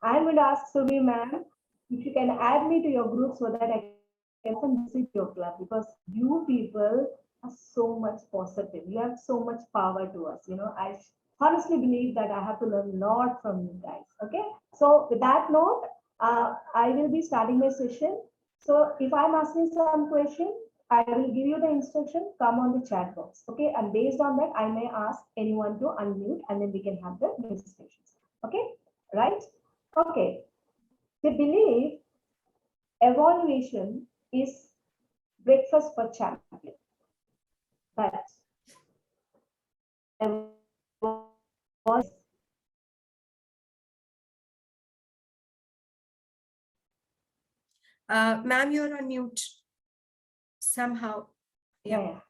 I'm going to ask Surabhi ma'am if you can add me to your group so that I can often visit your club, because you people are so much positive. You have so much power to us. I honestly believe that I have to learn a lot from you guys. Okay. So with that note, I will be starting my session. So if I'm asking some question, I will give you the instruction, come on the chat box. Okay. And based on that, I may ask anyone to unmute and then we can have the demonstrations. Okay. Right. Okay. They believe evaluation is breakfast for champion, but Ma'am, you're on mute somehow. Yeah.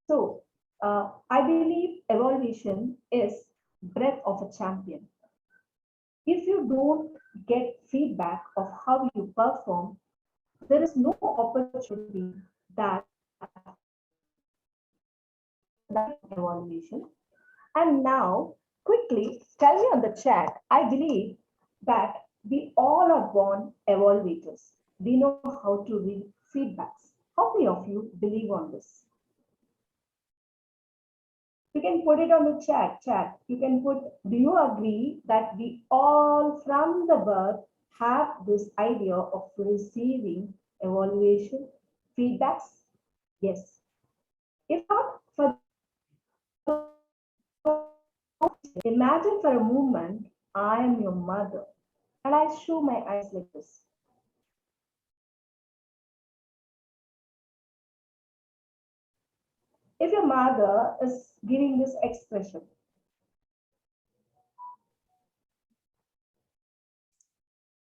So I believe evaluation is breath of a champion. If you don't get feedback of how you perform, there is no opportunity that evaluation. And now, quickly tell me on the chat. I believe that we all are born evaluators. We know how to read feedbacks. How many of you believe on this? You can put it on the chat. You can put, do you agree that we all from the birth have this idea of receiving evaluation, feedbacks? Yes. If not, for imagine for a moment, I am your mother and I show my eyes like this. If your mother is giving this expression,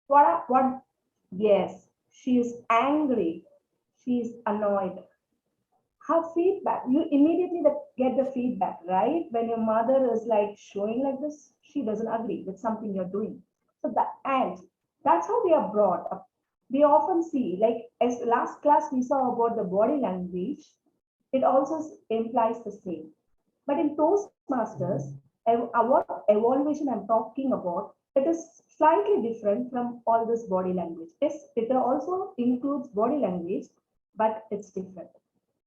what? Yes, she is angry, she is annoyed. Her feedback, you immediately get the feedback, right? When your mother is like showing like this, she doesn't agree with something you're doing. So and that's how we are brought up. We often see, like as last class we saw about the body language, it also implies the same. But in Toastmasters, what evaluation I'm talking about, it is slightly different from all this body language. Yes, it also includes body language, but it's different.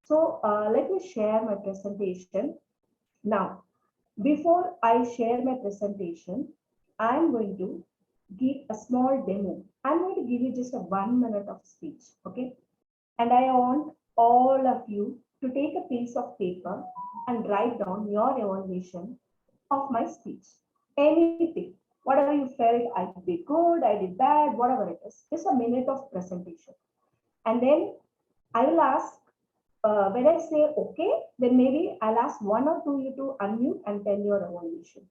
So let me share my presentation. Now, before I share my presentation, I'm going to give a small demo. I'm going to give you just a 1 minute of speech, okay? And I want all of you to take a piece of paper and write down your evaluation of my speech. Anything, whatever you felt, I did good, I did bad, whatever it is, just a minute of presentation. And then I will ask, when I say okay, then maybe I'll ask one or two you to unmute and tell your evaluation.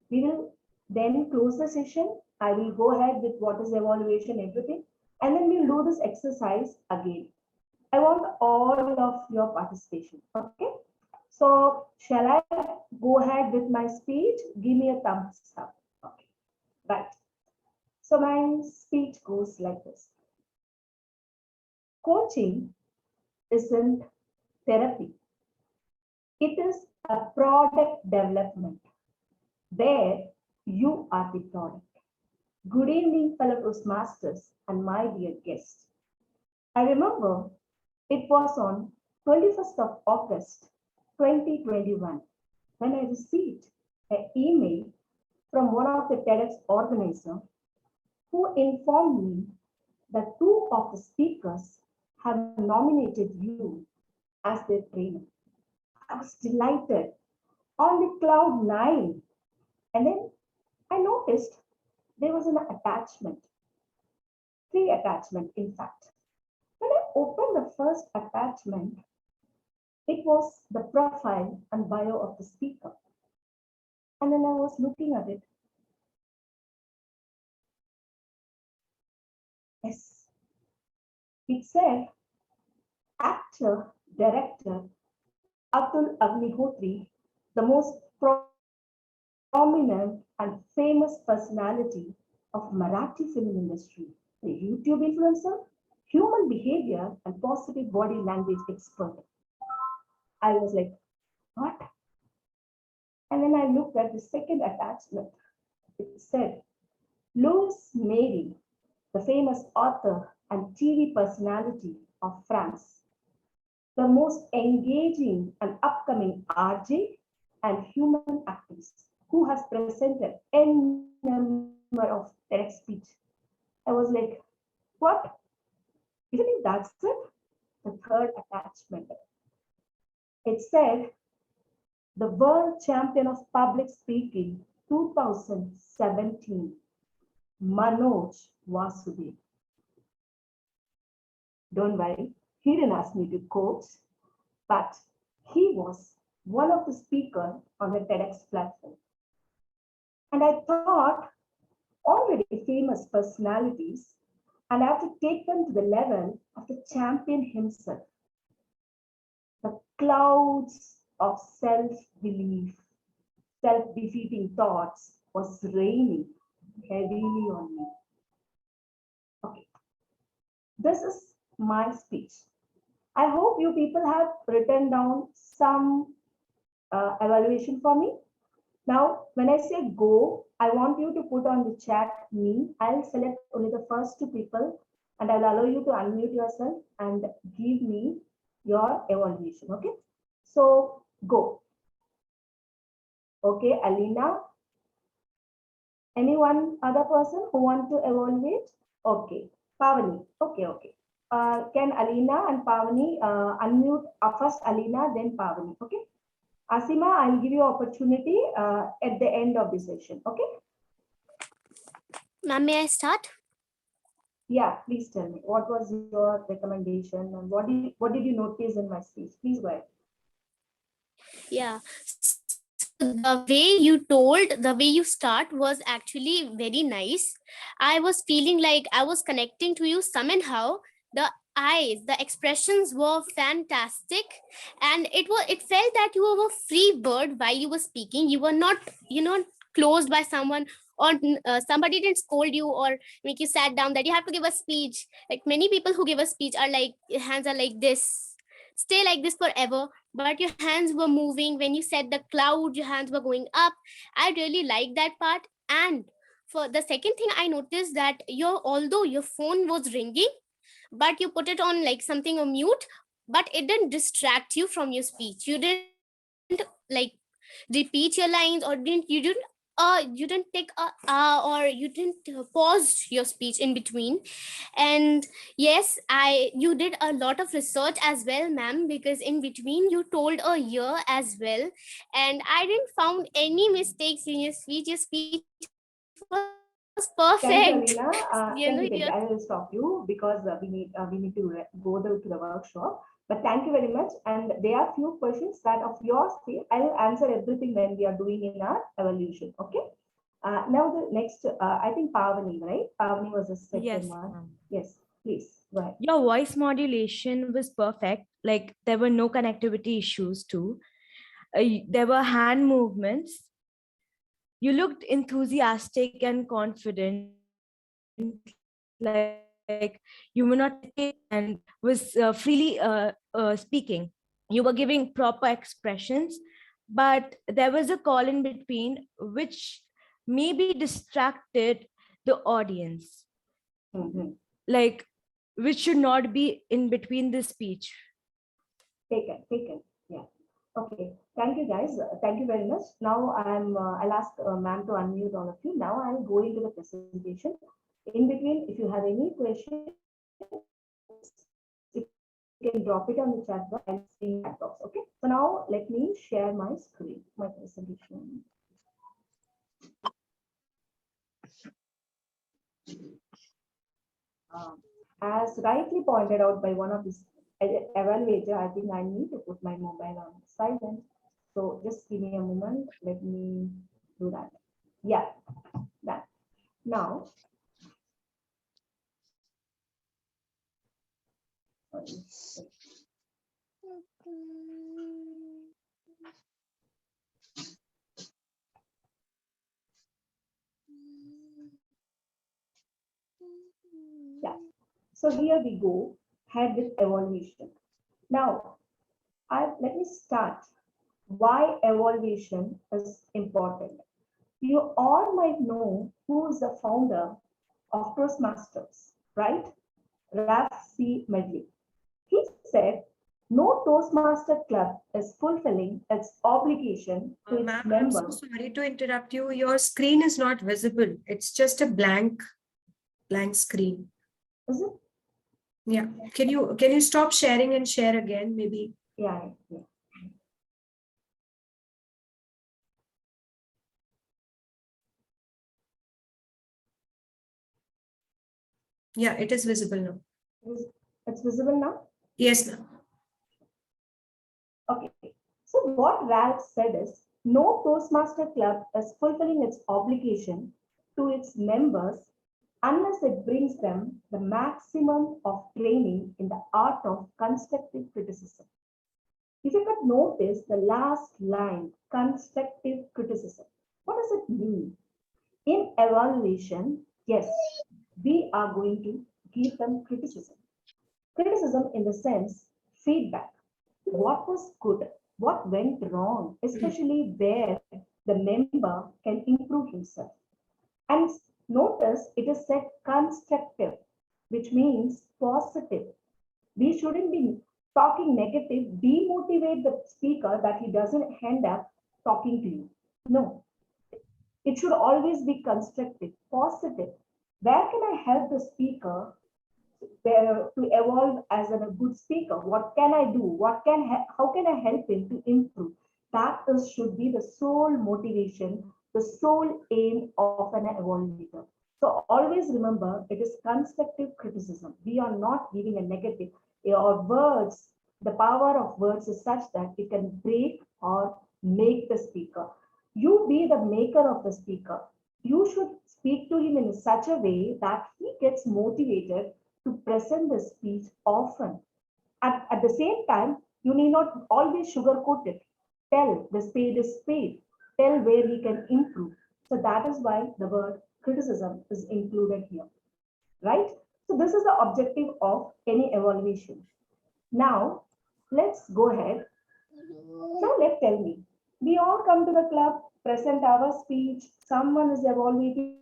We will then close the session. I will go ahead with what is evaluation, everything, and then we'll do this exercise again. I want all of your participation. Okay. So shall I go ahead with my speech? Give me a thumbs up. Okay. Right. So my speech goes like this. Coaching isn't therapy. It is a product development where you are the product. Good evening, fellow Toastmasters and my dear guests. I remember it was on 21st of August 2021 when I received an email from one of the TEDx organizers who informed me that two of the speakers have nominated you as their trainer. I was delighted, on the cloud nine. And then I noticed there was an attachment, three attachment in fact. When I opened the first attachment, it was the profile and bio of the speaker. And then I was looking at it. Yes, it said actor, director Atul Agnihotri, the most prominent and famous personality of Marathi film industry, a YouTube influencer, human behavior and positive body language expert. I was like, what? And then I looked at the second attachment. It said Louis Marie, the famous author and TV personality of France, the most engaging and upcoming RJ and human activist who has presented n number of TEDx speech. I was like, what? Isn't it that's it? The third attachment. It said the world champion of public speaking 2017, Manoj Vasudev. Don't worry, he didn't ask me to coach, but he was one of the speakers on the TEDx platform. And I thought, already famous personalities, and I have to take them to the level of the champion himself. The clouds of self-belief, self-defeating thoughts was raining heavily on me. Okay, this is my speech. I hope you people have written down some evaluation for me. Now, when I say go, I want you to put on the chat me. I'll select only the first two people and I'll allow you to unmute yourself and give me your evaluation. Okay. So go. Okay, Alina. Anyone other person who want to evaluate? Okay. Pavani. Okay. Can Alina and Pavani unmute first Alina, then Pavani. Okay. Asima, I'll give you opportunity at the end of the session. Okay. Ma'am, may I start? Yeah, please tell me what was your recommendation and what did you notice in my speech? Please go ahead. Yeah. So the way you told, the way you start was actually very nice. I was feeling like I was connecting to you somehow. The eyes, the expressions were fantastic, and it felt that you were a free bird while you were speaking. You were not, closed by someone, or somebody didn't scold you or make you sat down that you have to give a speech. Like many people who give a speech are like hands are like this, stay like this forever, but your hands were moving when you said the cloud, your hands were going up. I really like that part. And for the second thing, I noticed that although your phone was ringing, but you put it on like something on mute, but it didn't distract you from your speech. You didn't like repeat your lines, or you didn't take a or you didn't pause your speech in between. And yes, you did a lot of research as well, ma'am, because in between you told a year as well, and I didn't found any mistakes in your speech. Your speech was perfect. Thank you, Your Alina. Thank you. I will stop you because we need to go to the workshop. But thank you very much. And there are few questions that of yours. I will answer everything when we are doing in our evaluation. Okay. Now the next, I think Pavani, right? Pavani was the second Yes, one. ma'am. Yes, please go ahead. Your voice modulation was perfect. Like there were no connectivity issues too. There were hand movements. You looked enthusiastic and confident, like you were not hesitating and was freely speaking. You were giving proper expressions, but there was a call in between which maybe distracted the audience, Mhm. like which should not be in between the speech. Taken. Yeah. Okay. Thank you, guys. Thank you very much. Now I'll ask ma'am to unmute all of you. Now I'll go into the presentation. In between, if you have any question, you can drop it on the chat box and see in chat box. Okay. So now let me share my screen, my presentation. Um, as rightly pointed out by one of the evaluator, I think I need to put my mobile on silent. So just give me a moment. Let me do that. Yeah, that. Now, yeah. So here we go, head with evaluation. Now, let me start. Why evaluation is important? You all might know who is the founder of Toastmasters, right? Ralph C. Medley. He said, no Toastmaster club is fulfilling its obligation to its Ma'am, I'm so members. sorry to interrupt you. Your screen is not visible. It's just a blank screen. Is it? Yeah. Can you stop sharing and share again, maybe? Yeah. Yeah, it is visible now. It's visible now? Yes, ma'am. Okay. So what Ralph said is, no Toastmaster club is fulfilling its obligation to its members unless it brings them the maximum of training in the art of constructive criticism. If you could notice the last line, constructive criticism, what does it mean? In evaluation, yes, we are going to give them criticism. Criticism in the sense, feedback. What was good? What went wrong? Especially where the member can improve himself. And notice it is said constructive, which means positive. We shouldn't be talking negative, demotivate the speaker that he doesn't end up talking to you. No, it should always be constructive, positive. Where can I help the speaker to evolve as a good speaker? What can I do? How can I help him to improve? That should be the sole motivation, the sole aim of an evaluator. So always remember, it is constructive criticism. We are not giving a negative. Or words, the power of words is such that it can break or make the speaker. You be the maker of the speaker. You should speak to him in such a way that he gets motivated to present the speech often. At the same time, you need not always sugarcoat it. Tell the spade is spade. Tell where he can improve. So that is why the word criticism is included here, right? So this is the objective of any evaluation. Now, let's go ahead. Now, tell me, we all come to the club, present our speech, someone is evaluating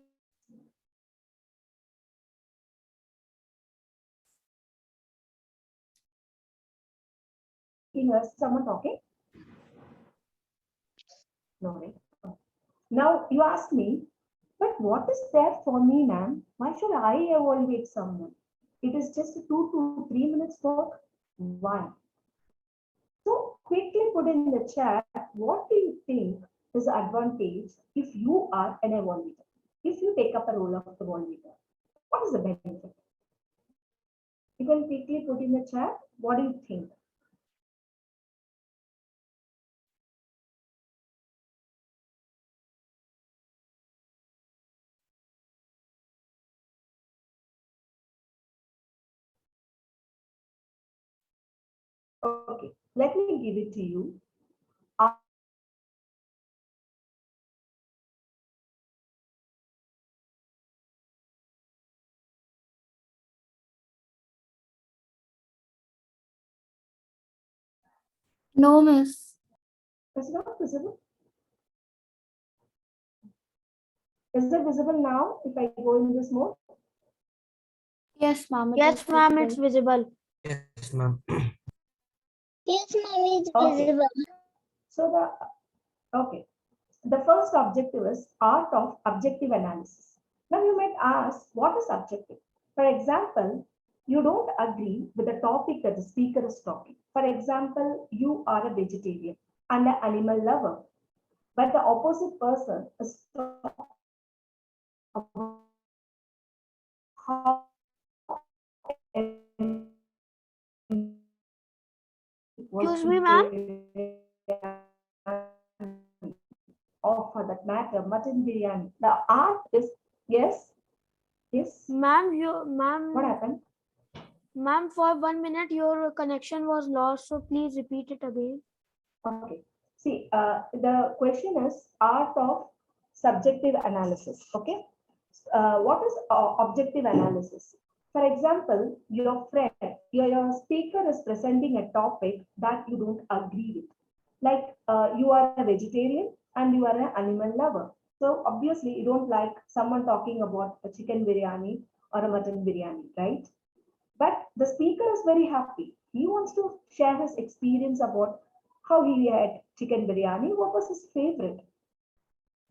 us, someone talking. No, right? Now you ask me, but what is there for me, ma'am? Why should I evaluate someone? It is just a 2 to 3 minutes work. Why? So quickly put in the chat, what do you think is the advantage if you are an evaluator? If you take up a role of evaluator, what is the benefit? You can quickly put in the chat, what do you think? Okay, let me give it to you. No, miss. It's not visible. Is it visible now if I go in this mode? Yes, ma'am. Yes, ma'am, it's visible. Yes, ma'am. Yes, ma'am, it's Okay. visible. So the first objective is art of objective analysis. Now you might ask, what is objective? For example, you don't agree with the topic that the speaker is talking. For example, you are a vegetarian and an animal lover, but the opposite person is talking about Excuse me, ma'am. Or for that matter, mutton biryani. The art is, yes, yes. Ma'am, What happened? ma'am, for 1 minute your connection was lost, so please repeat it again. Okay. See, the question is art of subjective analysis. Okay. What is objective analysis? For example, your friend, your speaker is presenting a topic that you don't agree with. Like you are a vegetarian and you are an animal lover. So obviously you don't like someone talking about a chicken biryani or a mutton biryani, right? But the speaker is very happy. He wants to share his experience about how he had chicken biryani, what was his favorite.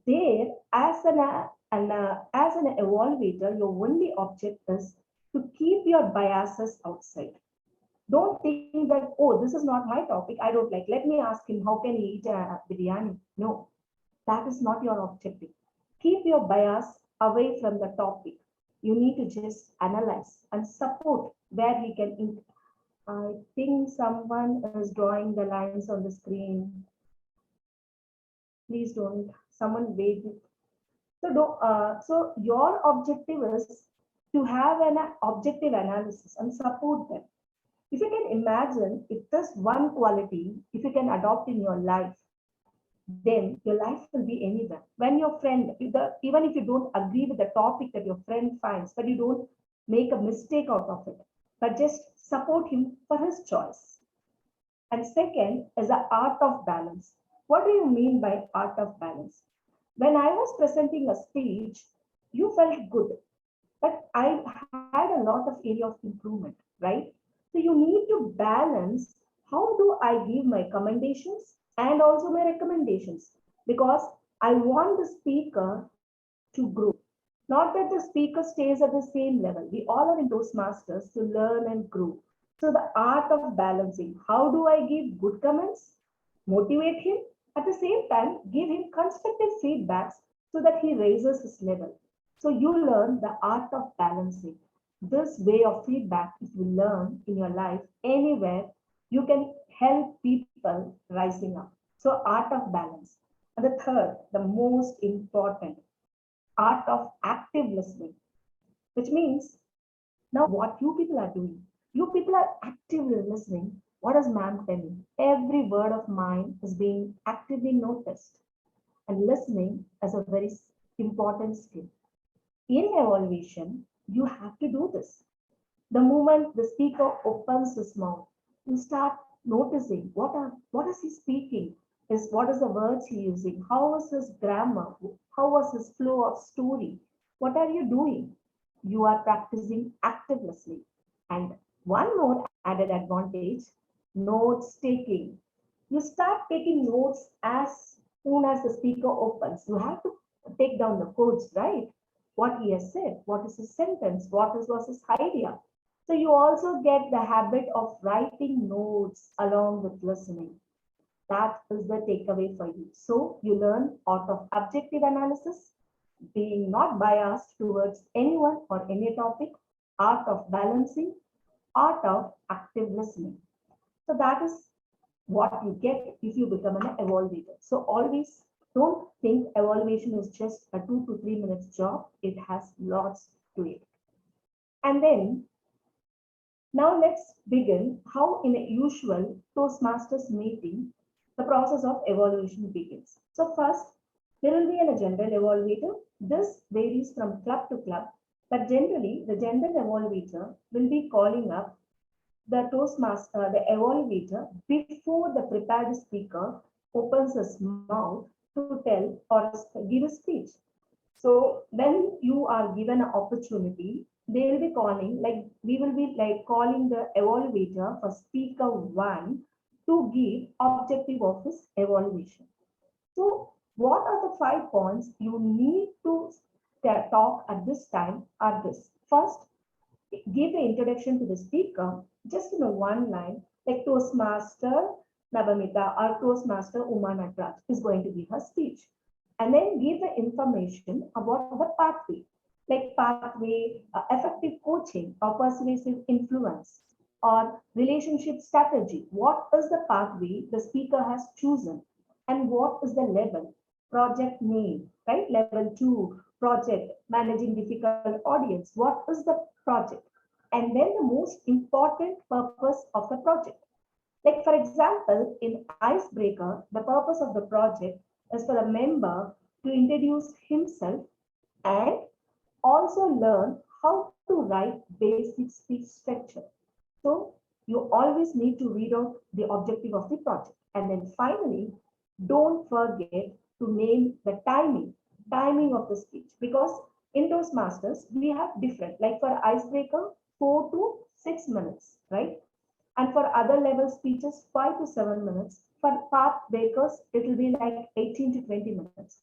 There, as an evaluator, your only object is to keep your biases outside. Don't think that, oh, this is not my topic, I don't like. Let me ask him, how can he eat a biryani? No, that is not your objective. Keep your bias away from the topic. You need to just analyze and support where he can. I think someone is drawing the lines on the screen. Please don't. Someone wait. So your objective is to have an objective analysis and support them. If you can imagine, if this one quality, if you can adopt in your life, then your life will be anywhere. When your friend, even if you don't agree with the topic that your friend finds, but you don't make a mistake out of it, but just support him for his choice. And second is the art of balance. What do you mean by art of balance? When I was presenting a speech, you felt good, but I had a lot of area of improvement, right? So you need to balance how do I give my commendations and also my recommendations, because I want the speaker to grow. Not that the speaker stays at the same level. We all are in Toastmasters to learn and grow. So the art of balancing. How do I give good comments, motivate him, at the same time give him constructive feedbacks so that he raises his level. So you learn the art of balancing. This way of feedback, if you learn in your life anywhere, you can help people rising up. So art of balance. And the third, the most important, art of active listening, which means now what you people are doing. You people are actively listening. What does ma'am tell me? Every word of mine is being actively noticed. And listening is a very important skill. In evaluation, you have to do this. The moment the speaker opens his mouth, you start noticing what is he speaking, is what is the words he using, how was his grammar, how was his flow of story, what are you doing? You are practicing active listening. And one more added advantage, notes taking. You start taking notes as soon as the speaker opens. You have to take down the quotes, right? What he has said, what is his sentence, was his idea. So you also get the habit of writing notes along with listening. That is the takeaway for you. So you learn art of objective analysis, being not biased towards anyone or any topic, art of balancing, art of active listening. So that is what you get if you become an evaluator. So always don't think evaluation is just a 2 to 3 minutes job. It has lots to it. And then now let's begin how in a usual Toastmasters meeting, the process of evaluation begins. So first, there will be a general evaluator. This varies from club to club, but generally the general evaluator will be calling up the Toastmaster, the evaluator, before the prepared speaker opens his mouth to tell or give a speech. So when you are given an opportunity, they will be calling, like we will be like calling the evaluator for speaker one to give objective of his evaluation. So what are the 5 points you need to talk at this time are this. First, give an introduction to the speaker just in a one line, like Toastmaster Navamita or Toastmaster Uma Natraj is going to give her speech. And then give the information about the pathway, like pathway, effective coaching or persuasive influence or relationship strategy. What is the pathway the speaker has chosen and what is the level? Project name, right? Level 2, project, managing difficult audience. What is the project? And then the most important purpose of the project. Like for example, in Icebreaker, the purpose of the project is for a member to introduce himself and also learn how to write basic speech structure. So you always need to read out the objective of the project. And then finally, don't forget to name the timing. timing of the speech, because in Toastmasters we have different, like for icebreaker 4 to 6 minutes, right? And for other level speeches 5 to 7 minutes. For path breakers it will be like 18 to 20 minutes.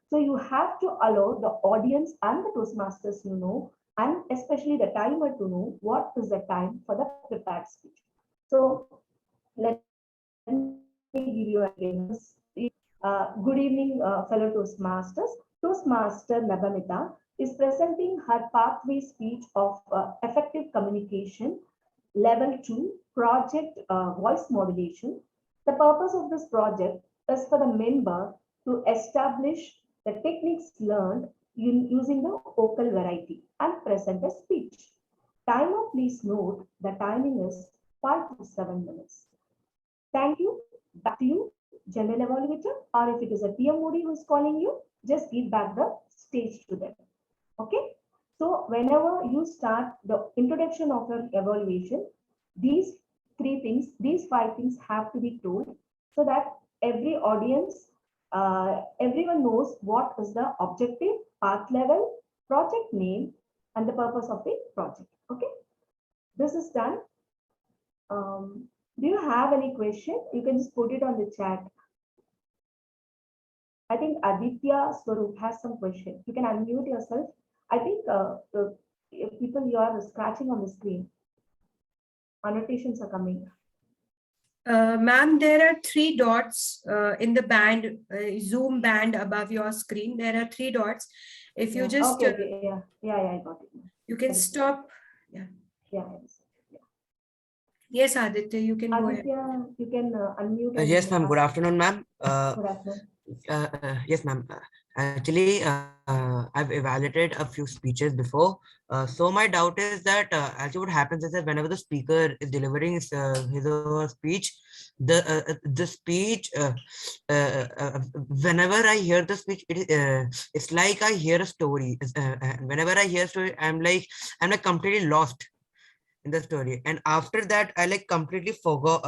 So you have to allow the audience and the Toastmasters, and especially the timer to know what is the time for the prepared speech. So let me give you an example. Good evening, fellow Toastmasters. Toastmaster Nabamita is presenting her pathway speech of effective communication, level 2, project voice modulation. The purpose of this project is for the member to establish the techniques learned using the vocal variety and present a speech. Timer, please note the timing is 5 to 7 minutes. Thank you. Back to you, general evaluator, or if it is a PMOD who is calling you, just give back the stage to them. Okay. So whenever you start the introduction of your evaluation, these these 5 things have to be told so that every audience, everyone knows what is the objective, path level, project name, and the purpose of the project. Okay. This is done. Do you have any question? You can just put it on the chat. I think Aditya Swarup has some question. You can unmute yourself. I think the people you are scratching on the screen. Annotations are coming. Ma'am, there are 3 dots in the band, Zoom band above your screen. There are 3 dots. If you just, okay, yeah, I got it. You can stop. Yeah. Yes, Aditya, you can go ahead. Aditya, you can unmute. Yes, ma'am. Good afternoon, ma'am. Good afternoon. Yes, ma'am. Actually, I've evaluated a few speeches before. So my doubt is that actually what happens is that whenever the speaker is delivering his or her speech, the speech, whenever I hear the speech, it's like I hear a story. Whenever I hear a story, I'm like completely lost in the story, and after that I like completely forgot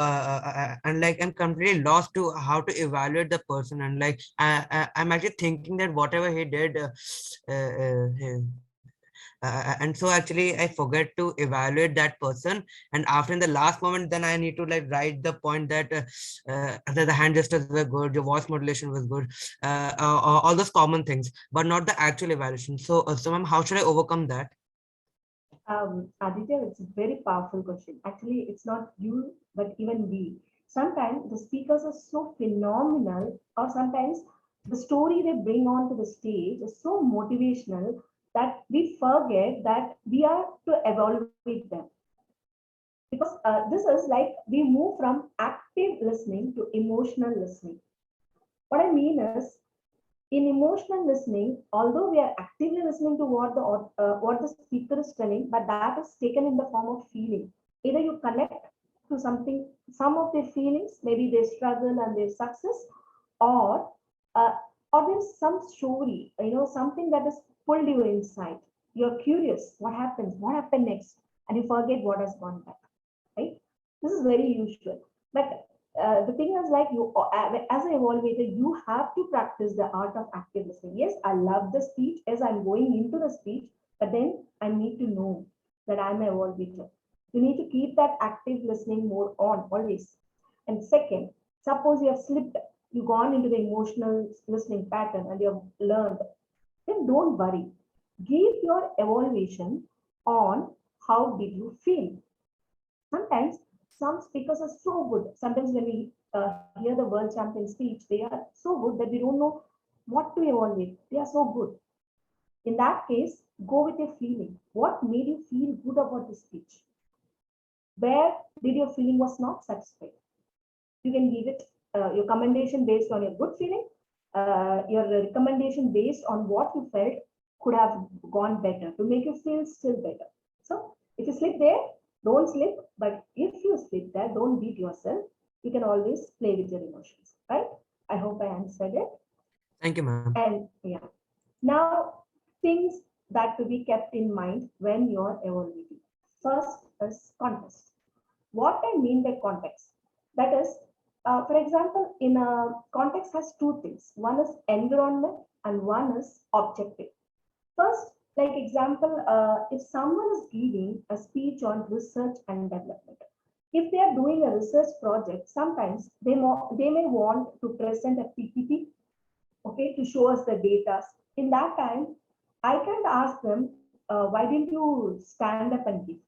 and like I'm completely lost to how to evaluate the person, and like I'm actually thinking that whatever he did and so actually I forget to evaluate that person, and after in the last moment then I need to like write the point that the hand gestures were good, your voice modulation was good, all those common things, but not the actual evaluation. So ma'am, how should I overcome that? Aditya, it's a very powerful question. Actually, it's not you, but even we. Sometimes the speakers are so phenomenal, or sometimes the story they bring onto the stage is so motivational that we forget that we are to evaluate them. Because this is like we move from active listening to emotional listening. What I mean is, in emotional listening, although we are actively listening to what the speaker is telling, but that is taken in the form of feeling. Either you connect to something, some of their feelings, maybe their struggle and their success, or uh, or there's some story, something that has pulled you inside. You're curious, what happened next, and you forget what has gone back. Right? This is very usual, but the thing is like you as an evaluator you have to practice the art of active listening. Yes, I love the speech as I'm going into the speech, but then I need to know that I'm an evaluator. You need to keep that active listening mode on always. And second, suppose you have slipped, you've gone into the emotional listening pattern and you have learned, then don't worry, give your evaluation on how did you feel. Sometimes some speakers are so good. Sometimes when we hear the world champion speech, they are so good that we don't know what to evaluate. They are so good. In that case, go with your feeling. What made you feel good about the speech? Where did your feeling was not satisfied? You can give it your commendation based on your good feeling. Your recommendation based on what you felt could have gone better to make you feel still better. So if you slip there, don't slip. But if you slip there, don't beat yourself. You can always play with your emotions, right? I hope I answered it. Thank you, ma'am. And yeah, now things that to be kept in mind when you're evaluating. First is context. What I mean by context, that is, for example, in a context has 2 things. One is environment and one is objective. First, like example, if someone is giving a speech on research and development, if they are doing a research project, sometimes they may want to present a PPT, okay, to show us the data. In that time, I can't ask them, why didn't you stand up and give?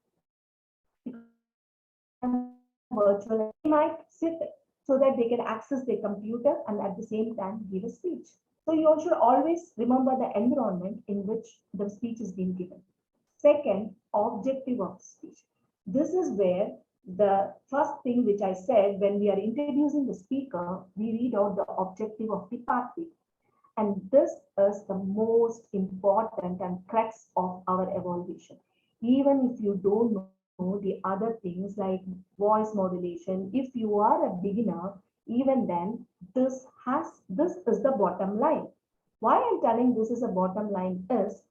Virtual, they might sit so that they can access their computer and at the same time give a speech. So you should always remember the environment in which the speech is being given. Second, objective of speech. This is where the first thing which I said, when we are introducing the speaker, we read out the objective of the pathway. And this is the most important and crux of our evaluation. Even if you don't know the other things like voice modulation, if you are a beginner, even then, this is the bottom line. Why I'm telling this is a bottom line is,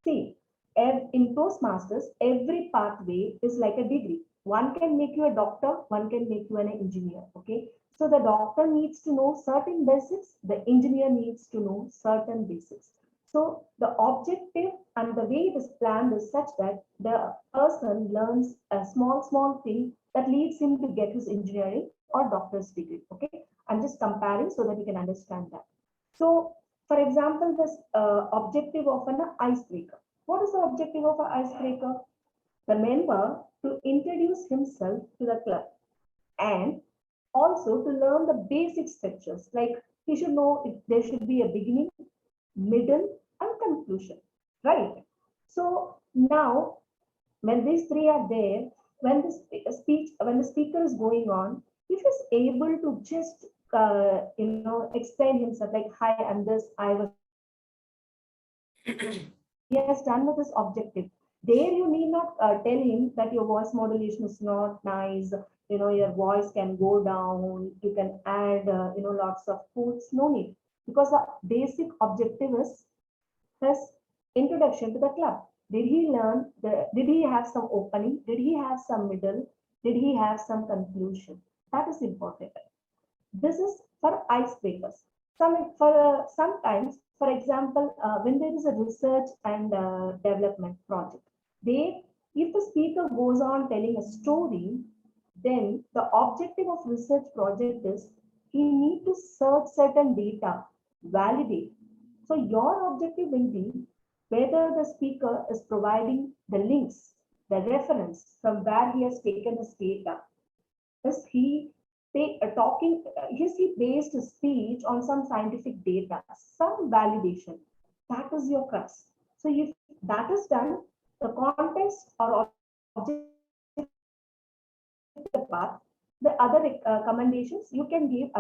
see, in Toastmasters, every pathway is like a degree. One can make you a doctor, one can make you an engineer. Okay. So the doctor needs to know certain basics, the engineer needs to know certain basics. So the objective and the way it is planned is such that the person learns a small thing that leads him to get his engineering or doctor's degree. Okay. I'm just comparing so that you can understand that. So, for example, this objective of an icebreaker. What is the objective of an icebreaker? The member to introduce himself to the club and also to learn the basic structures. Like he should know if there should be a beginning, middle, and conclusion, right? So now, when these three are there, when when the speaker is going on, if he's able to just explain himself like, "Hi, I'm this. I was." He has done with his objective. There, you need not tell him that your voice modulation is not nice. Your voice can go down. You can add, lots of quotes. No need, because the basic objective is his introduction to the club. Did he learn? Did he have some opening? Did he have some middle? Did he have some conclusion? That is important. This is for icebreakers. Sometimes, for example, when there is a research and development project, if the speaker goes on telling a story, then the objective of research project is he need to search certain data, validate. So your objective will be whether the speaker is providing the links, the reference from where he has taken his data. Is he is he based his speech on some scientific data, some validation? That is your crux. So if that is done, the context or objective path, the other recommendations you can give,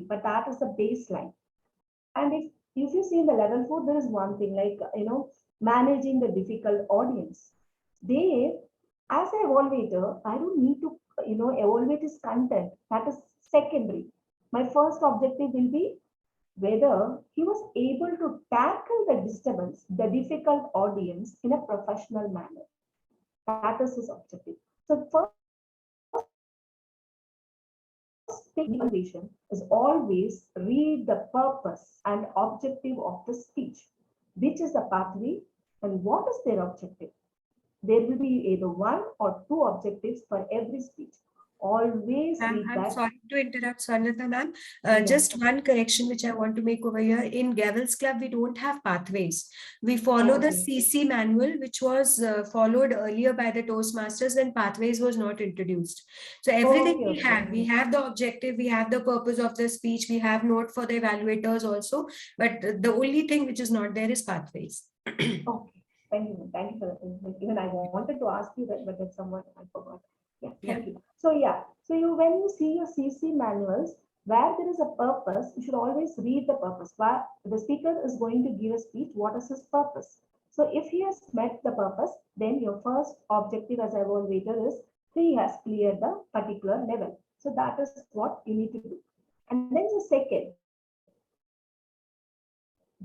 but that is the baseline. And if you see in the level 4, there is one thing like, managing the difficult audience. There, as an evaluator, I don't need to, evaluate his content. That is secondary. My first objective will be whether he was able to tackle the disturbance, the difficult audience in a professional manner. That is his objective. So first thing evaluation is always read the purpose and objective of the speech, which is the pathway and what is their objective. There will be either one or two objectives for every speech. Always read I'm that. sorry to interrupt, Swarnata ma'am. Yeah. Just one correction which I want to make over here. In Gavel's Club, we don't have pathways. We follow the Okay. CC manual, which was followed earlier by the Toastmasters when pathways was not introduced. So everything Okay. we have the objective, we have the purpose of the speech, we have note for the evaluators also, but the only thing which is not there is pathways. Okay. Thank you. Thank you for that. Even I wanted to ask you that, but it's somewhat I forgot. Yeah, thank you. So when you see your CC manuals, where there is a purpose, you should always read the purpose. Where the speaker is going to give a speech, what is his purpose? So if he has met the purpose, then your first objective as an evaluator is he has cleared the particular level. So that is what you need to do. And then the second,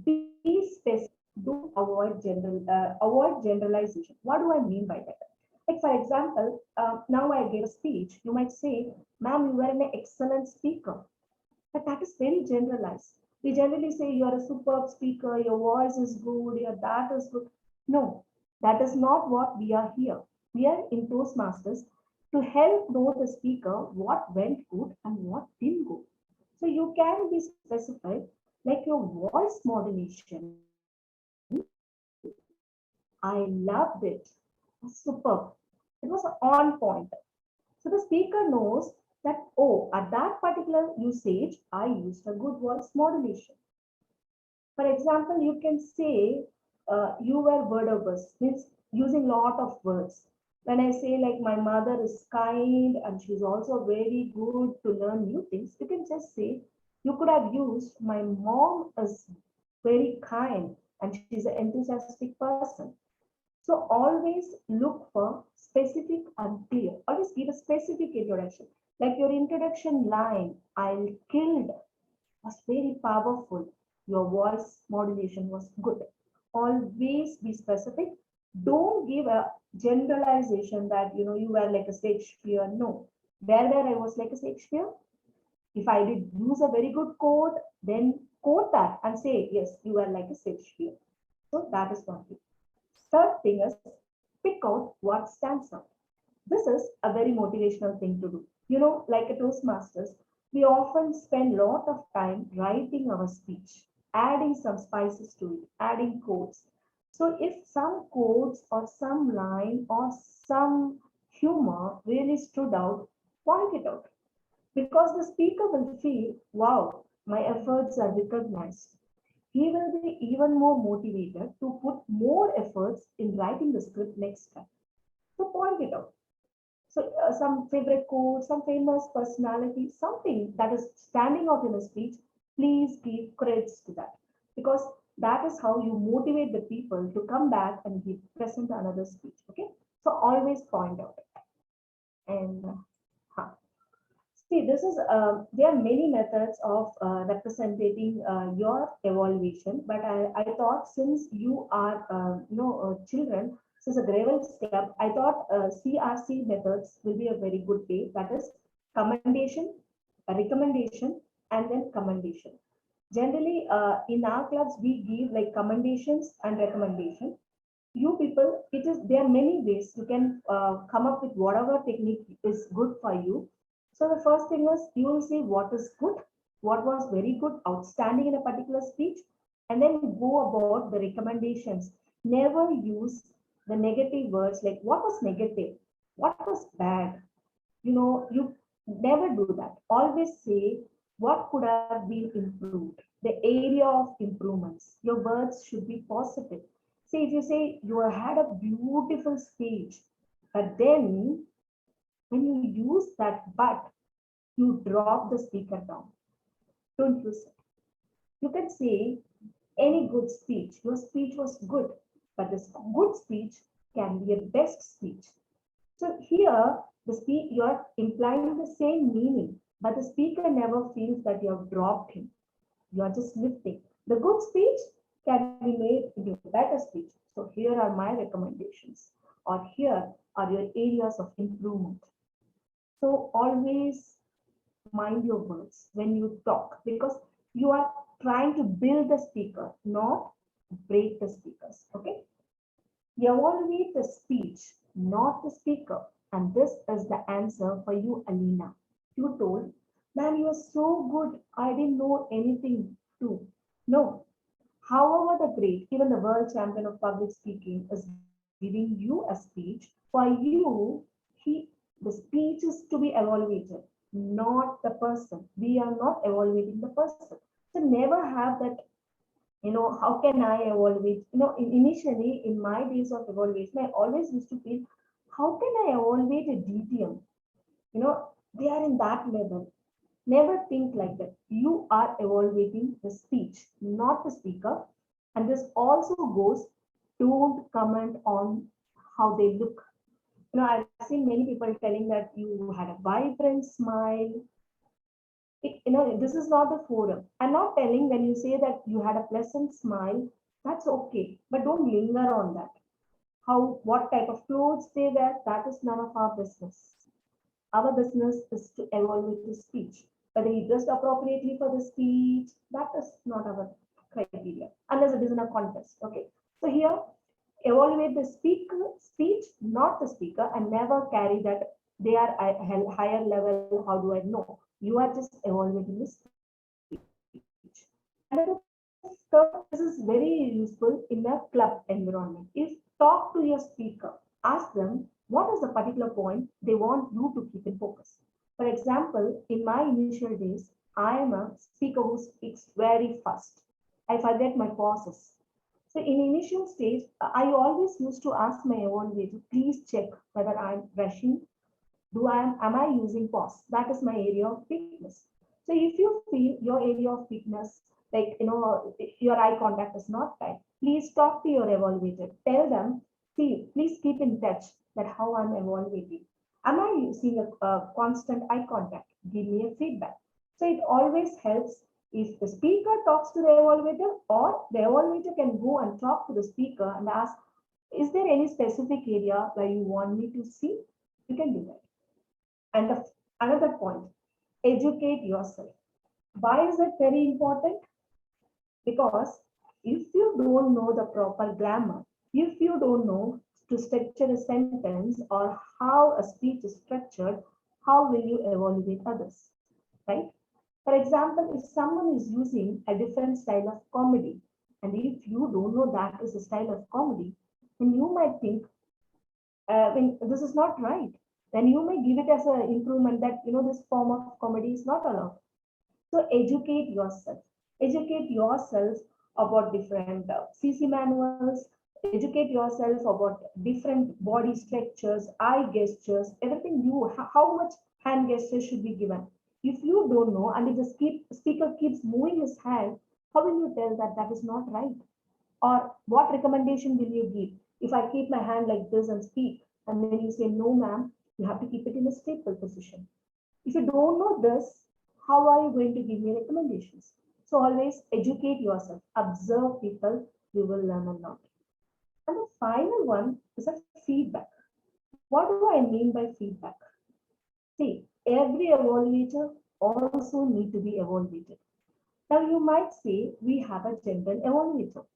be specific. Do avoid generalization. What do I mean by that? Like for example, now I gave a speech. You might say, "Ma'am, you were an excellent speaker," but that is very generalized. We generally say you're a superb speaker, your voice is good, your that is good. No, that is not what we are here. We are in Toastmasters to help know the speaker what went good and what didn't go. So you can be specific, like your voice modulation. I loved it. It was superb. It was on point. So the speaker knows that, oh, at that particular usage, I used a good voice modulation. For example, you can say you were wordobus, means using lot of words. When I say like my mother is kind and she's also very good to learn new things, you can just say you could have used my mom is very kind and she's an enthusiastic person. So always look for specific and clear. Always give a specific introduction. Like your introduction line, I killed was very powerful. Your voice modulation was good. Always be specific. Don't give a generalization that you were like a Shakespeare. No. Where I was like a Shakespeare? If I did use a very good quote, then quote that and say, yes, you were like a Shakespeare. So that is one thing. Third thing is pick out what stands out. This is a very motivational thing to do. Like a Toastmasters, we often spend a lot of time writing our speech, adding some spices to it, adding quotes. So if some quotes or some line or some humor really stood out, point it out because the speaker will feel, wow, my efforts are recognized. He will be even more motivated to put more efforts in writing the script next time. So point it out. So some favorite quote, some famous personality, something that is standing out in a speech, please give credits to that because that is how you motivate the people to come back and give present another speech. Okay, so always point out and huh. See, this is there are many methods of representing your evaluation, but I thought since you are children, since a Gravel's Club, I thought CRC methods will be a very good way. That is commendation, a recommendation, and then commendation. Generally, in our clubs, we give like commendations and recommendation. You people, it is there are many ways you can come up with whatever technique is good for you. So the first thing is you will see what is good, what was very good, outstanding in a particular speech, and then go about the recommendations. Never use the negative words like what was negative, what was bad. You never do that. Always say what could have been improved, the area of improvements. Your words should be positive. See, if you say you had a beautiful speech, but then when you use that but, you drop the speaker down. Don't use it. You can say any good speech. Your speech was good, but this good speech can be a best speech. So here, the you are implying the same meaning, but the speaker never feels that you have dropped him. You are just lifting. The good speech can be made into a better speech. So here are my recommendations, or here are your areas of improvement. So always mind your words when you talk because you are trying to build the speaker, not break the speakers. Okay. Evaluate the speech, not the speaker. And this is the answer for you, Alina. You told, man, you are so good. I didn't know anything too. No. However, the great, even the world champion of public speaking is giving you a speech. For you, the speech is to be evaluated, not the person. We are not evaluating the person. So never have that how can I evaluate? Initially in my days of evaluation, I always used to feel, how can I evaluate a DTM? They are in that level. Never think like that. You are evaluating the speech, not the speaker. And this also goes, don't comment on how they look. I've seen many people telling that you had a vibrant smile, this is not the forum. I'm not telling when you say that you had a pleasant smile, that's okay, but don't linger on that. What type of clothes they wear, that is none of our business. Our business is to evaluate the speech. whether he dressed appropriately for the speech. That is not our criteria, unless it is in a contest. Okay. So here, evaluate the speaker speech, not the speaker, and never carry that they are a higher level. How do I know? You are just evaluating the speech. And the third, this is very useful in a club environment. If talk to your speaker, ask them what is the particular point they want you to keep in focus. For example, in my initial days, I am a speaker who speaks very fast. I forget my pauses. So in initial stage, I always used to ask my evaluator, please check whether I'm rushing. Am I using pause? That is my area of weakness. So if you feel your area of weakness, like your eye contact is not tight, please talk to your evaluator. Tell them, see, please keep in touch that how I'm evaluating. Am I using a constant eye contact? Give me a feedback. So it always helps if the speaker talks to the evaluator, or the evaluator can go and talk to the speaker and ask, is there any specific area where you want me to see? You can do that. And another point, educate yourself. Why is that very important? Because if you don't know the proper grammar, if you don't know to structure a sentence or how a speech is structured, how will you evaluate others? Right? For example, if someone is using a different style of comedy, and if you don't know that is a style of comedy, then you might think, when this is not right, then you may give it as an improvement that this form of comedy is not allowed. So educate yourself. Educate yourself about different CC manuals. Educate yourself about different body structures, eye gestures, everything. How much hand gestures should be given. If you don't know, and if the speaker keeps moving his hand, how will you tell that that is not right? Or what recommendation will you give? If I keep my hand like this and speak, and then you say, no, ma'am, you have to keep it in a stable position. If you don't know this, how are you going to give me recommendations? So always educate yourself, observe people, you will learn a lot. And the final one is a feedback. What do I mean by feedback? See, every evaluator also need to be evaluated. Now you might say we have a general evaluator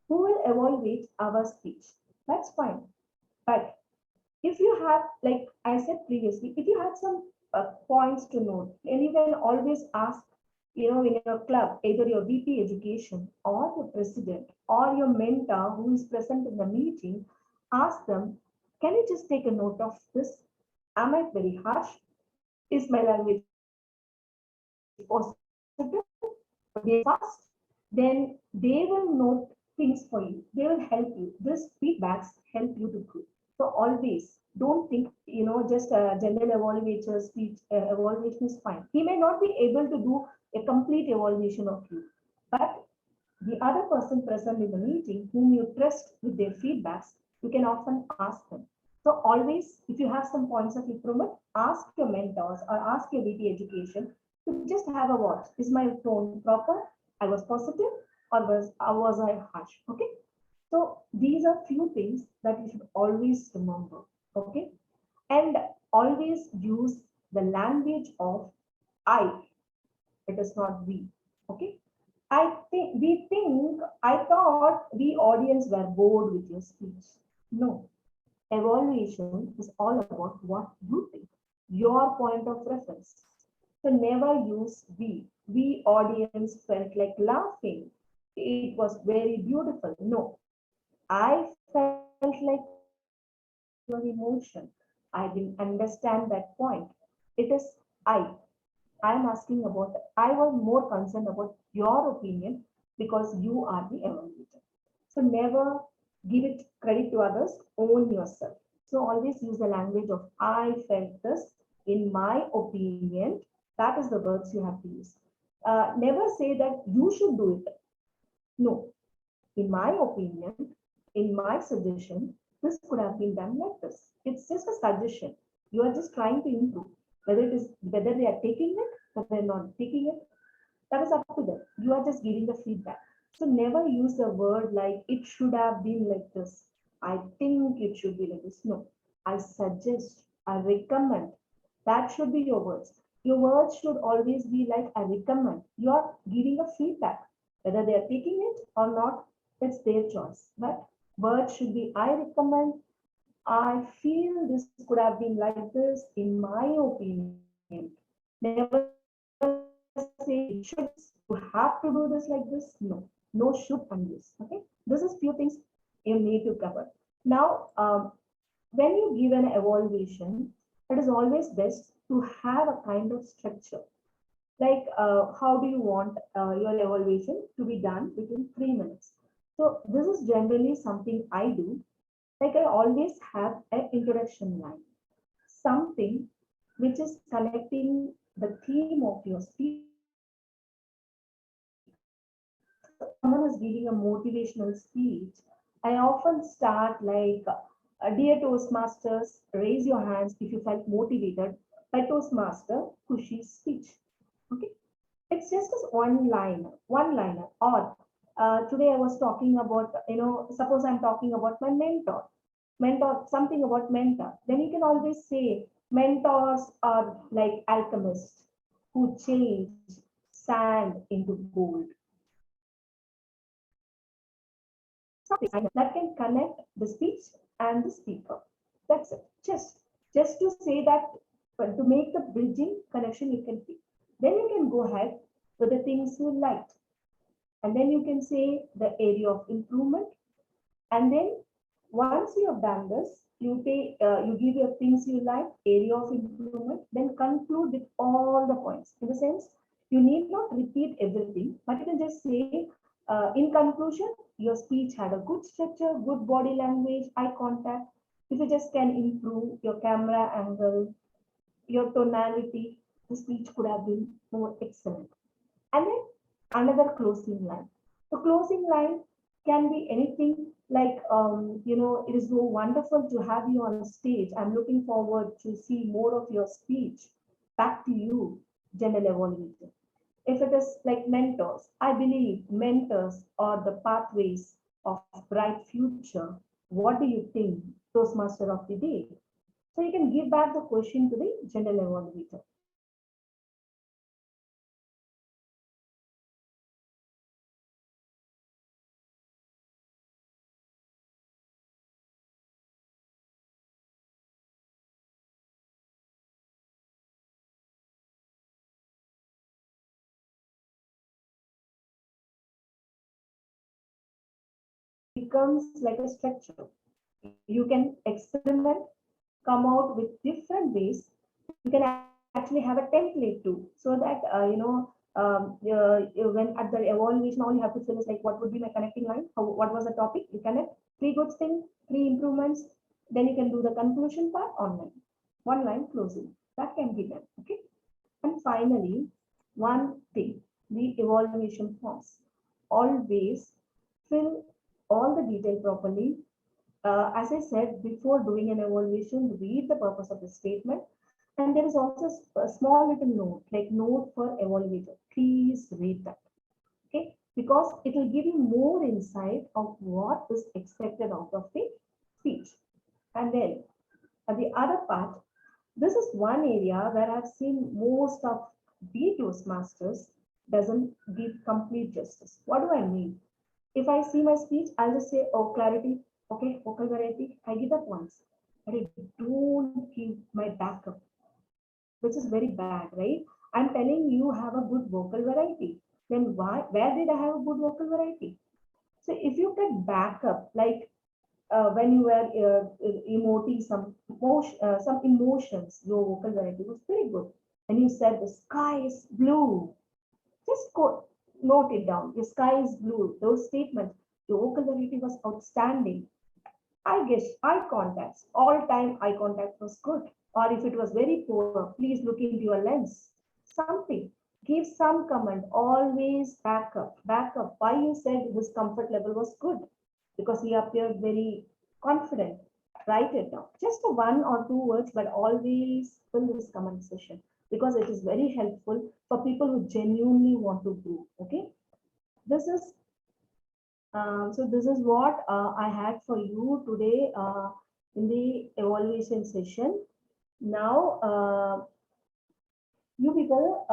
who will evaluate our speech. That's fine. But if you have, like I said previously, if you have some points to note, and you can always ask, in your club, either your VP education or your president or your mentor who is present in the meeting, ask them, can you just take a note of this? Am I very harsh? Is my language positive? Or they fast? Then they will note things for you. They will help you. These feedbacks help you to grow. So always don't think, just a general evaluator speech evaluation is fine. He may not be able to do a complete evaluation of you, but the other person present in the meeting whom you trust with their feedbacks, you can often ask them. So always, if you have some points of improvement, ask your mentors or ask your VP education to just have a watch. Is my tone proper? I was positive, or was I harsh? Okay. So these are few things that you should always remember. Okay. And always use the language of I. It is not we. Okay. I thought the audience were bored with your speech. No. Evaluation is all about what you think, your point of reference. So never use we. We audience felt like laughing. It was very beautiful. No, I felt like your emotion. I didn't understand that point. It is I. I'm asking about, I was more concerned about your opinion because you are the evaluator. So never give it credit to others, own yourself. So always use the language of I felt this, in my opinion. That is the words you have to use. Never say that you should do it. No, in my opinion, in my suggestion, this could have been done like this. It's just a suggestion. You are just trying to improve. Whether they are taking it, whether they're not taking it, that is up to them. You are just giving the feedback. So never use the word like it should have been like this. I think it should be like this. No, I suggest, I recommend. That should be your words. Your words should always be like, I recommend. You are giving a feedback. Whether they are taking it or not, it's their choice. But words should be, I recommend, I feel this could have been like this, in my opinion. Never say it should be like this. You have to do this like this. No, no should and this. Okay, this is few things you need to cover. Now, when you give an evaluation, it is always best to have a kind of structure. Like, how do you want your evaluation to be done within 3 minutes? So this is generally something I do. Like, I always have an introduction line, something which is connecting the theme of your speech. So if someone is giving a motivational speech, I often start like, dear Toastmasters, raise your hands if you felt motivated by Toastmaster Kushi's speech. Okay, it's just as one liner. Or today I was talking about, suppose I'm talking about my mentor, something about mentor. Then you can always say, mentors are like alchemists who change sand into gold. Something that can connect the speech and the speaker. That's it. Just to say that, but to make the bridging connection you can feel. Then you can go ahead with the things you liked. And then you can say the area of improvement. And then once you have done this, you give your things you like, area of improvement, then conclude with all the points. In the sense, you need not repeat everything, but you can just say, in conclusion, your speech had a good structure, good body language, eye contact. If you just can improve your camera angle, your tonality, the speech could have been more excellent. And then another closing line. The closing line can be anything like, it is so wonderful to have you on stage. I'm looking forward to see more of your speech. Back to you, General Evolvation. If it is like mentors, I believe mentors are the pathways of bright future. What do you think, Toastmaster of the day? So you can give back the question to the General Evaluator. Becomes like a structure. You can experiment, come out with different ways. You can actually have a template too, so that when at the evaluation, all you have to fill is like, what would be my connecting line? What was the topic? You connect three good things, three improvements. Then you can do the conclusion part online. One line closing. That can be done. Okay. And finally, one thing, the evaluation forms. Always fill all the detail properly. As I said, before doing an evaluation, read the purpose of the statement. And there is also a small little note, like note for evaluator. Please read that. Okay, because it will give you more insight of what is expected out of the speech. And then at the other part, this is one area where I've seen most of the Toastmasters doesn't give complete justice. What do I mean? If I see my speech, I'll just say, oh, clarity, okay, vocal variety, I give that once. But I don't give my backup, which is very bad, right? I'm telling you have a good vocal variety. Then where did I have a good vocal variety? So if you can back up, like when you were emoting some emotions, your vocal variety was very good. And you said the sky is blue, just go note it down. Your sky is blue. Those statements, your vocal variety was outstanding. I guess eye contact, all time eye contact was good. Or if it was very poor, please look into your lens. Something. Give some comment. Always back up. Back up. Why you said his comfort level was good? Because he appeared very confident. Write it down. Just a one or two words, but always fill this comment session because it is very helpful for people who genuinely want to grow. Okay. This is so this is what I had for you today in the evaluation session. Now, You people,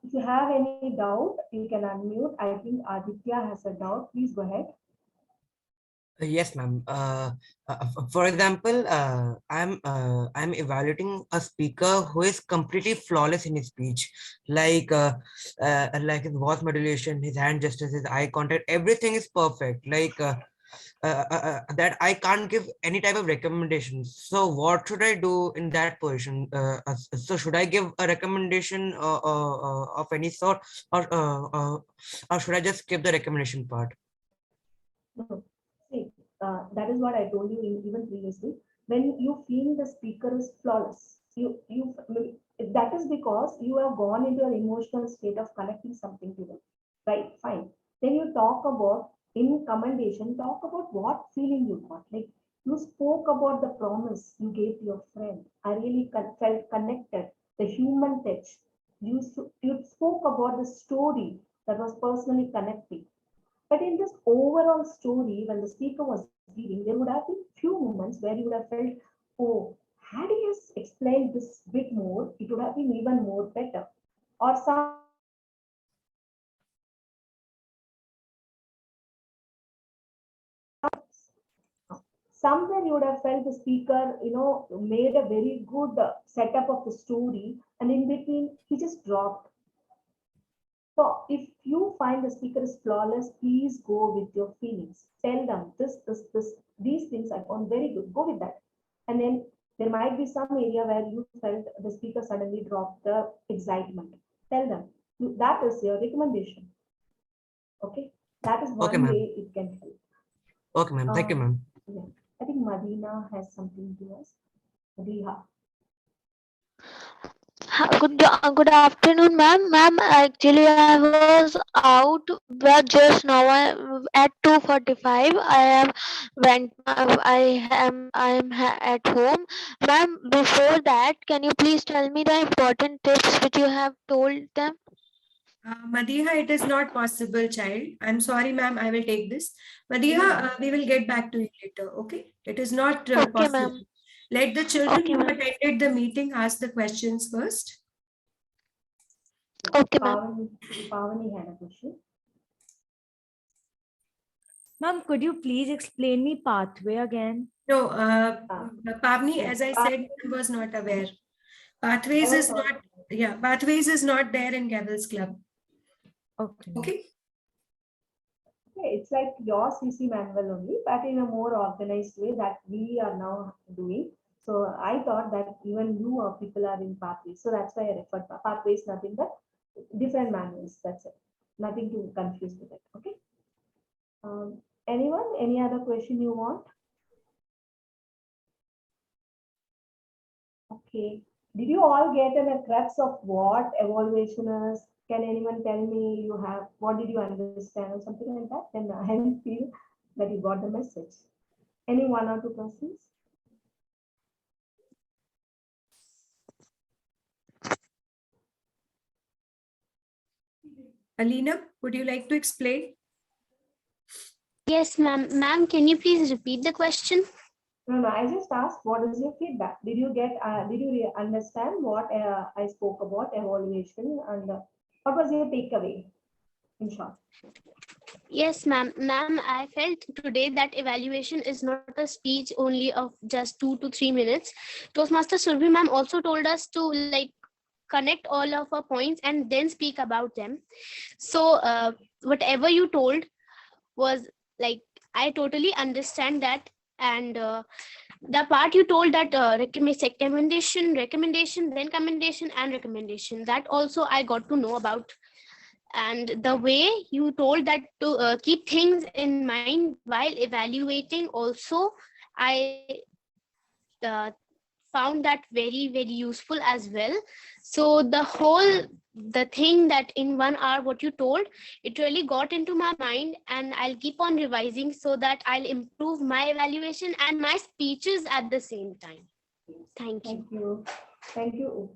if you have any doubt, you can unmute. I think Aditya has a doubt. Please go ahead. Yes, ma'am. For example, I'm evaluating a speaker who is completely flawless in his speech, like his voice modulation, his hand gestures, his eye contact, everything is perfect. That I can't give any type of recommendations. So what should I do in that position? So should I give a recommendation of any sort, or or should I just skip the recommendation part? No. See, that is what I told you even previously. When you feel the speaker is flawless, that is because you have gone into an emotional state of connecting something to them. Right, fine. Then you talk about in commendation, talk about what feeling you got. Like you spoke about the promise you gave to your friend. I really felt connected. The human touch. You spoke about the story that was personally connecting. But in this overall story, when the speaker was giving, there would have been few moments where you would have felt, oh, had he has explained this bit more, it would have been even more better. Or somewhere you would have felt the speaker was explaining somewhere you would have felt the speaker, made a very good setup of the story, and in between he just dropped. So if you find the speaker is flawless, please go with your feelings. Tell them this, these things I found very good. Go with that. And then there might be some area where you felt the speaker suddenly dropped the excitement. Tell them that is your recommendation. Okay, that is Okay, one ma'am. way it can help. Okay, ma'am. Thank you, ma'am. Yeah, I think Madina has something to us. Riha. Good afternoon, ma'am. Ma'am, actually, I was out, but just now at 2:45. At home, ma'am. Before that, can you please tell me the important tips which you have told them? Madiha, it is not possible, child. I'm sorry, ma'am. I will take this. Madiha, we will get back to you later. Okay? It is not Okay, possible. ma'am. Let the children Okay, who ma'am. attended the meeting ask the questions first. Yeah. Okay, ma'am. Pavani had a question. Ma'am, could you please explain me pathway again? No, Uh, Pavni, yeah. as I said, I was not aware. Pathways I is was not. not, yeah, Pathways is not there in Gavel's Club. Okay, ma'am. Okay? Okay, it's like your CC manual only, but in a more organized way that we are now doing. So I thought that even you or people are in pathways. So that's why I referred pathways, nothing but different manuals. That's it. Nothing to confuse with it. Okay. Anyone? Any other question you want? Okay. Did you all get a crux of what evaluation is? Can anyone tell me you have what did you understand or something like that? Then I will feel that you got the message. Any one or two persons? Alina, would you like to explain? Yes, ma'am. Ma'am, can you please repeat the question? No, no. I just asked what is your feedback? Did you get? Did you understand what I spoke about evaluation and what was your takeaway in short? Yes, ma'am. Ma'am, I felt today that evaluation is not a speech only of just 2 to 3 minutes. Toastmaster Surabhi ma'am also told us to like connect all of our points and then speak about them. So, whatever you told was like, I totally understand that. And the part you told that recommendation, then commendation, and recommendation, that also I got to know about. And the way you told that to keep things in mind while evaluating also, I uh, found that very useful as well. So the thing that in 1 hour what you told, it really got into my mind, and I'll keep on revising so that I'll improve my evaluation and my speeches at the same time. Thank you. Thank you. Thank you.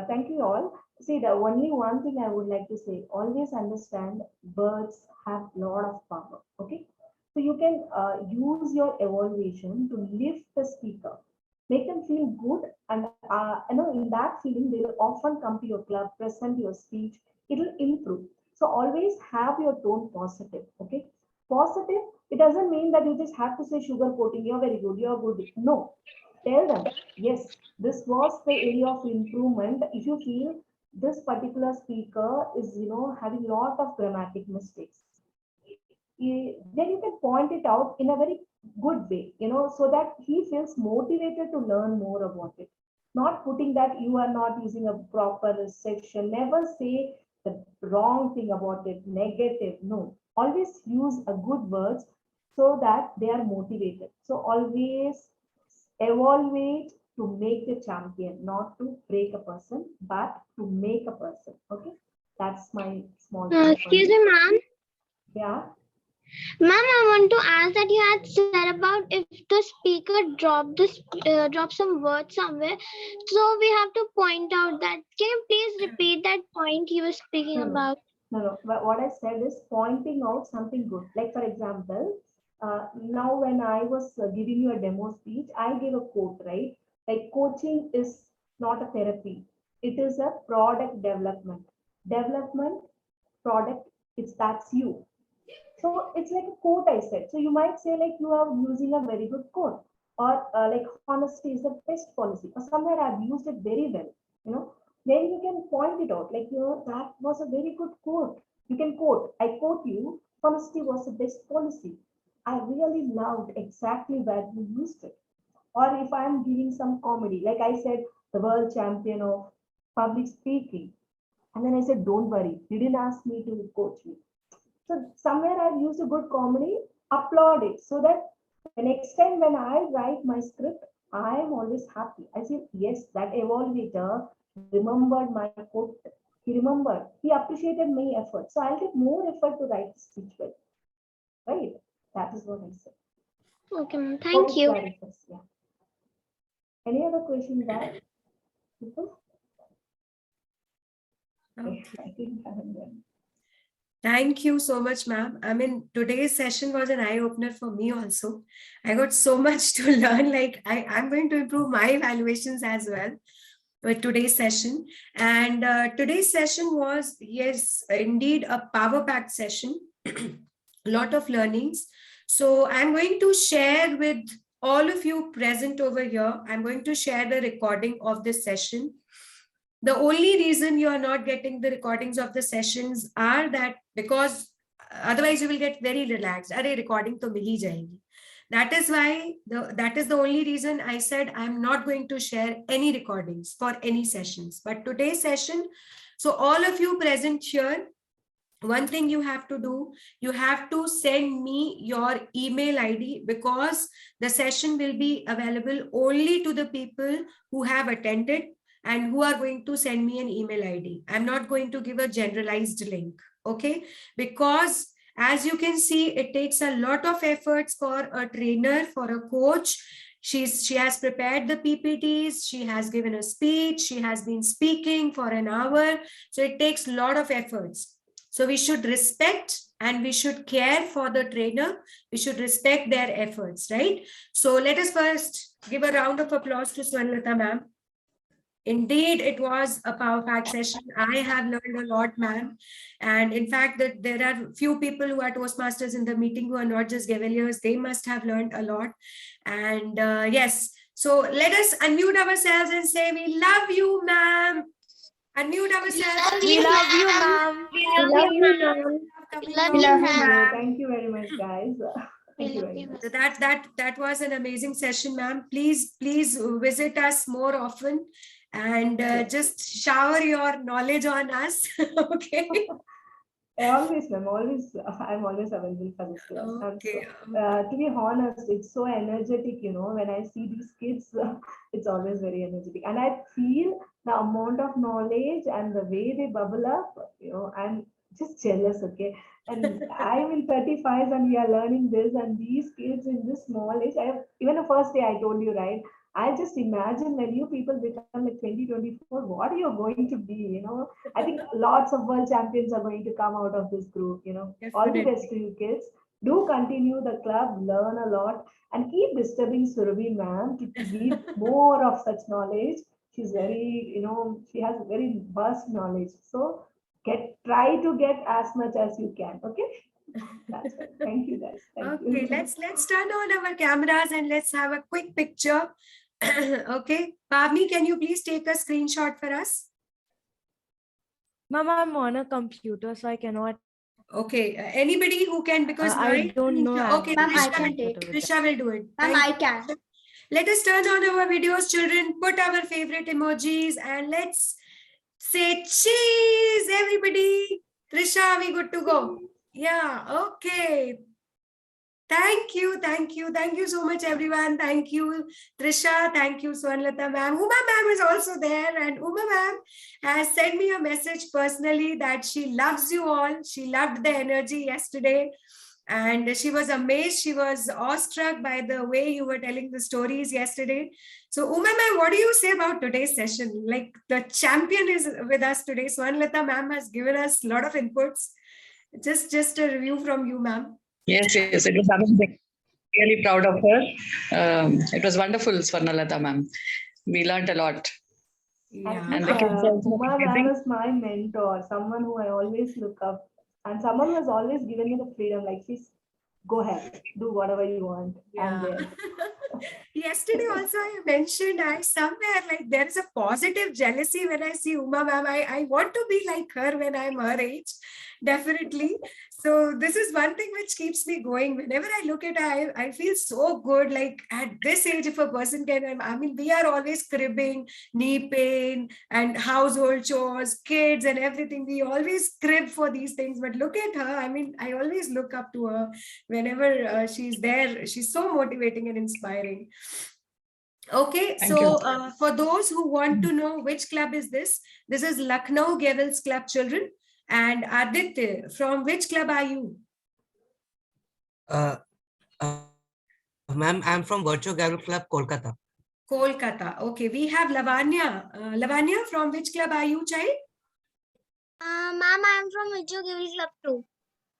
Thank you all. See, the only one thing I would like to say, always understand words have a lot of power. Okay. So you can use your evaluation to lift the speaker, make them feel good and in that feeling, they will often come to your club, present your speech. It will improve. So always have your tone positive. Okay, positive. It doesn't mean that you just have to say sugar coating. You're very good. You're good. No, tell them yes. This was the area of improvement. If you feel this particular speaker is, having a lot of grammatic mistakes, then you can point it out in a very good way, so that he feels motivated to learn more about it. Not putting that you are not using a proper section. Never say the wrong thing about it, negative. No, always use a good words so that they are motivated. So always evaluate to make the champion, not to break a person, but to make a person. Okay, that's my small thing for Excuse you. me, ma'am. Yeah. Ma'am, I want to ask that you had said about if the speaker drop some words somewhere, so we have to point out that. Can you please repeat that point you were speaking No, no, about? no, no. But what I said is pointing out something good. Like, for example, now when I was giving you a demo speech, I gave a quote, right? Like, coaching is not a therapy, it is a product development. Development, product, that's you. So it's like a quote I said. So you might say like you are using a very good quote, or like honesty is the best policy, or somewhere I've used it very well. You know, then you can point it out like that was a very good quote. You can quote. I quote you. Honesty was the best policy. I really loved exactly where you used it. Or if I'm giving some comedy, like I said, the world champion of public speaking, and then I said, don't worry, you didn't ask me to coach me. So somewhere I've used a good comedy, applaud it so that the next time when I write my script, I am always happy. I say, yes, that evaluator remembered my quote. He remembered. He appreciated my effort. So I'll get more effort to write the speech well. Right? That is what I said. Okay, ma'am. Hope Thank it you. clarifies. Yeah. Any other question that people? Okay, I think I have done. Thank you so much, ma'am. I mean, today's session was an eye-opener for me also. I got so much to learn. Like, I'm going to improve my evaluations as well with today's session. And today's session was, yes, indeed a power-packed session. A lot of learnings. So I'm going to share with all of you present over here. I'm going to share the recording of this session. The only reason you are not getting the recordings of the sessions are that because otherwise you will get very relaxed. Arey, recording to mil hi jayegi. That is why that is the only reason I said I'm not going to share any recordings for any sessions. But today's session, so all of you present here, one thing you have to do, you have to send me your email ID, because the session will be available only to the people who have attended and who are going to send me an email ID. I'm not going to give a generalized link, okay? Because as you can see, it takes a lot of efforts for a trainer, for a coach. She has prepared the PPTs, she has given a speech, she has been speaking for an hour. So it takes a lot of efforts. So we should respect and we should care for the trainer. We should respect their efforts, right? So let us first give a round of applause to Swarnlata ma'am. Indeed, it was a power-packed session. I have learned a lot, ma'am. And in fact, that there are few people who are Toastmasters in the meeting who are not just Gaveliers. They must have learned a lot. And yes, so let us unmute ourselves and say, we love you, ma'am. Unmute ourselves. We love you, ma'am. We We love love you, you, ma'am. ma'am. We Coming love from you, you, ma'am. ma'am. Thank you very much, guys. We Thank you love very you, much. So that was an amazing session, ma'am. Please visit us more often and just shower your knowledge on us. Okay. Always, ma'am. Always, I'm always available for this class. And so, Okay. to be honest, it's so energetic. When I see these kids, it's always very energetic, and I feel the amount of knowledge and the way they bubble up. I'm just jealous. Okay, and I'm in 35 and we are learning this, and these kids in this small age. Even the first day I told you, right? I just imagine when you people become like 2024, what are you going to be? I think lots of world champions are going to come out of this group. All the best Definitely. to you kids. Do continue the club, learn a lot, and keep disturbing Surabhi ma'am to give more of such knowledge. She's very, she has very vast knowledge. So try to get as much as you can. Okay. That's it. Thank you guys. Thank Okay, you. let's turn on our cameras and let's have a quick picture. Okay, Pavni, can you please take a screenshot for us? Ma'am, I'm on a computer, so I cannot. Okay, anybody who can, because I my don't know. okay, Ma'am, I Trisha, can take. Trisha will do it. Ma'am, Thank I you. can. Let us turn on our videos, children. Put our favorite emojis and let's say cheese, everybody. Trisha, we good to go? Yeah, okay. Thank you so much, everyone. Thank you, Trisha. Thank you, Swanlata ma'am. Uma ma'am is also there, and Uma ma'am has sent me a message personally that she loves you all. She loved the energy yesterday, and she was amazed. She was awestruck by the way you were telling the stories yesterday. So, Uma ma'am, what do you say about today's session? Like, the champion is with us today. Swanlata ma'am has given us a lot of inputs. Just a review from you, ma'am. Yes, it was amazing. Really proud of her. It was wonderful, Swarnalata ma'am. We learned a lot. Yeah. And the kids also Uma ma'am amazing. is my mentor, someone who I always look up, and someone who has always given me the freedom. Like, she's go ahead, do whatever you want. I'm Yeah. there. Yesterday also I mentioned I somewhere like there is a positive jealousy when I see Uma ma'am. I want to be like her when I'm her age. Definitely. So this is one thing which keeps me going. Whenever I look at her, I feel so good. Like at this age, if a person can, I mean, we are always cribbing, knee pain and household chores, kids and everything. We always crib for these things. But look at her. I mean, I always look up to her whenever she's there. She's so motivating and inspiring. Okay, Thank you. so for those who want to know which club is this is Lucknow Gevels Club Children. And Aditya, from which club are you? Uh, Ma'am, I'm from Virtual Gavel Club, Kolkata. Kolkata. Okay, we have Lavanya. Lavanya, from which club are you, child? Ma'am, I'm from Video Giving Club too.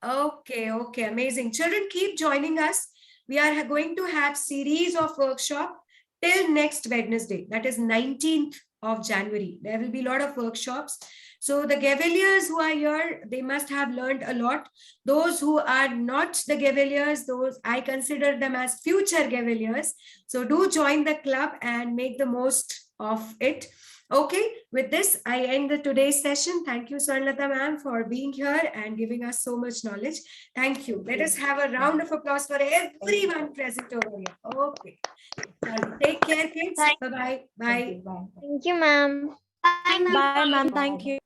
Okay, amazing. Children, keep joining us. We are going to have series of workshop till next Wednesday. That is 19th of January. There will be a lot of workshops. So the Gaveliers who are here, they must have learned a lot. Those who are not the Gaveliers, those I consider them as future Gaveliers. So do join the club and make the most of it. Okay, with this, I end the today's session. Thank you, Swarnlata ma'am, for being here and giving us so much knowledge. Thank you. Let us have a round of applause for everyone present over here. Okay. Take care, kids. Bye-bye. Bye. Bye. Thank you, ma'am. Bye, ma'am. Bye, ma'am. Thank you.